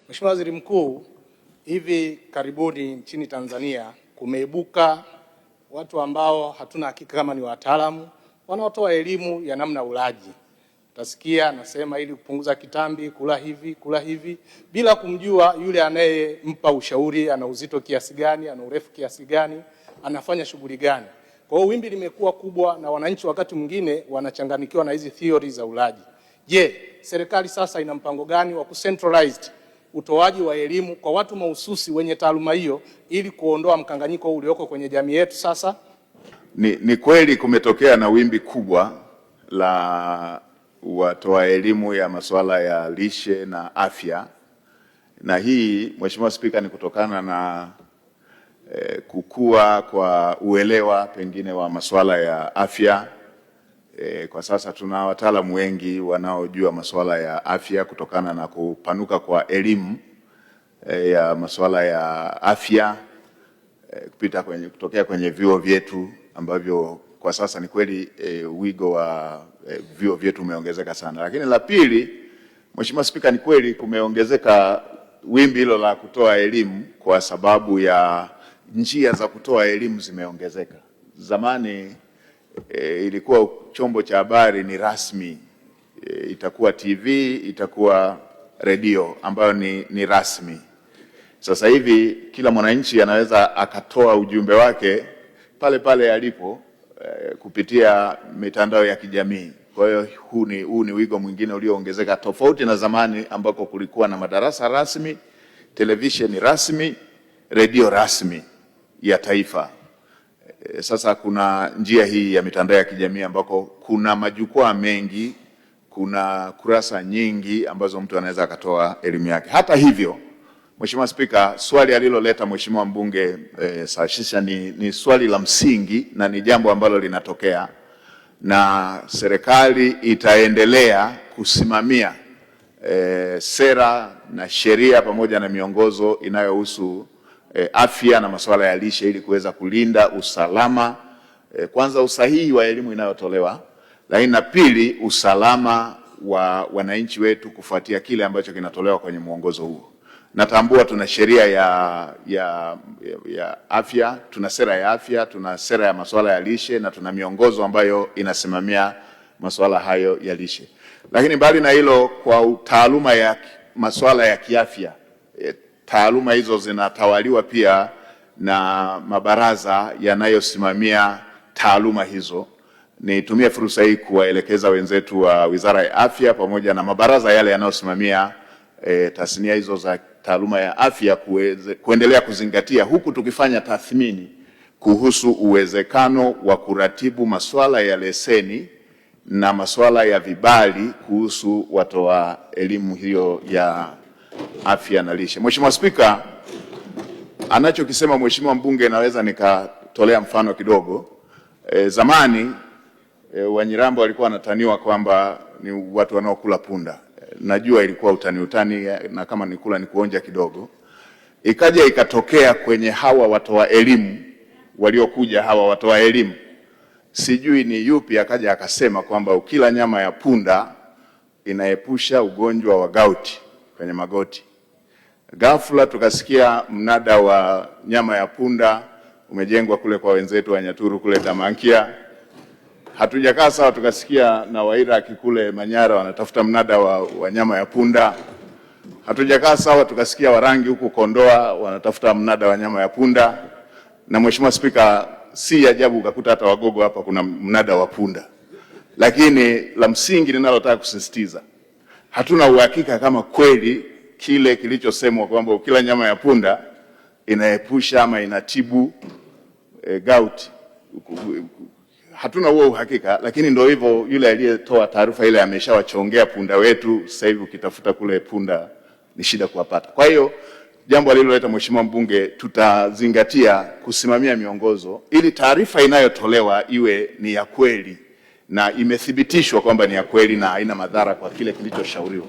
Mheshimiwa Waziri Mkuu, hivi karibuni nchini Tanzania kumeibuka watu ambao hatuna hakika kama ni wataalamu wanaotoa elimu ya namna ulaji. Utasikia nasema ili kupunguza kitambi, kula hivi bila kumjua yule anayempa ushauri ana uzito kiasi gani, ana urefu kiasi gani, anafanya shughuli gani. Kwa hiyo wimbi limekuwa kubwa na wananchi wakati mwingine wanachanganyikiwa na hizi theory za ulaji. Je, serikali sasa ina mpango gani wa kucentralized utoaji wa elimu kwa watu mahususi wenye taaluma hiyo ili kuondoa mkanganyiko ulioko kwenye jamii yetu sasa? Ni kweli kumetokea na wimbi kubwa la watoa elimu ya masuala ya lishe na afya, na hii Mheshimiwa Spika ni kutokana na kukua kwa uelewa pengine wa masuala ya afya. Kwa sasa tuna wataalamu wengi wanaojua masuala ya afya kutokana na kupanuka kwa elimu ya masuala ya afya kutokea kwenye vyuo vyetu ambavyo kwa sasa ni kweli wigo wa vyuo vyetu umeongezeka sana. Lakini la pili, Mheshimiwa Spika, ni kweli kumeongezeka wimbi hilo la kutoa elimu kwa sababu ya njia za kutoa elimu zimeongezeka. Zamani ilikuwa chombo cha habari ni rasmi, itakuwa TV, itakuwa redio ambayo ni rasmi. Sasa hivi kila mwananchi anaweza akatoa ujumbe wake pale pale alipo kupitia mitandao ya kijamii. Kwa hiyo huu ni wigo mwingine ulioongezeka tofauti na zamani ambako kulikuwa na madarasa rasmi, televisheni rasmi, redio rasmi ya taifa. Sasa kuna njia hii ya mitandao ya kijamii ambako kuna majukwaa mengi, kuna kurasa nyingi ambazo mtu anaweza akatoa elimu yake. Hata hivyo, Mheshimiwa Spika, swali aliloleta Mheshimiwa mbunge Saashisha ni swali la msingi na ni jambo ambalo linatokea, na serikali itaendelea kusimamia sera na sheria pamoja na miongozo inayohusu afya na masuala ya lishe ili kuweza kulinda usalama, kwanza usahihi wa elimu inayotolewa, lakini na pili usalama wa wananchi wetu kufuatia kile ambacho kinatolewa kwenye mwongozo huo. Natambua tuna sheria ya afya, tuna sera ya afya, tuna sera ya masuala ya lishe na tuna miongozo ambayo inasimamia masuala hayo ya lishe. Lakini mbali na hilo, kwa taaluma ya masuala ya kiafya, taaluma hizo zinatawaliwa pia na mabaraza yanayosimamia taaluma hizo. Nitumie fursa hii kuwaelekeza wenzetu wa Wizara ya Afya pamoja na mabaraza yale yanayosimamia tasnia hizo za taaluma ya afya kuendelea kuzingatia, huku tukifanya tathmini kuhusu uwezekano wa kuratibu masuala ya leseni na masuala ya vibali kuhusu watoa elimu hiyo ya afya na lishe. Mheshimiwa Spika, anachokisema Mheshimiwa mbunge naweza nikatolea mfano kidogo. Zamani Wanyirambo walikuwa wanataniwa kwamba ni watu wanaokula punda. Najua ilikuwa utani na kama nikula ni kuonja kidogo. Ikaja ikatokea kwenye hawa watoa elimu waliokuja, hawa watoa elimu sijui ni yupi akaja akasema kwamba ukila nyama ya punda inaepusha ugonjwa wa gauti kwenye magoti. Ghafla tukasikia mnada wa nyama ya punda umejengwa kule kwa wenzetu wa Nyaturu kule Tamankia. Hatujakaa sawa, tukasikia na Wairaki kule Manyara wanatafuta mnada wa nyama ya punda. Hatujakaa sawa, tukasikia Warangi huku Kondoa wanatafuta mnada wa nyama ya punda. Na Mheshimiwa Spika, si ajabu ukakuta hata Wagogo hapa kuna mnada wa punda. Lakini la msingi ninalotaka kusisitiza, hatuna uhakika kama kweli kile kilichosemwa kwamba ukila nyama ya punda inaepusha ama inatibu gout. Hatuna huo uhakika, lakini ndio hivyo, yule aliyetoa taarifa ile ameshawachongea punda wetu. Sasa hivi ukitafuta kule punda ni shida kuwapata. Kwa hiyo jambo aliloleta Mheshimiwa mbunge tutazingatia kusimamia miongozo ili taarifa inayotolewa iwe ni ya kweli na imethibitishwa kwamba ni ya kweli na haina madhara kwa kile kilichoshauriwa.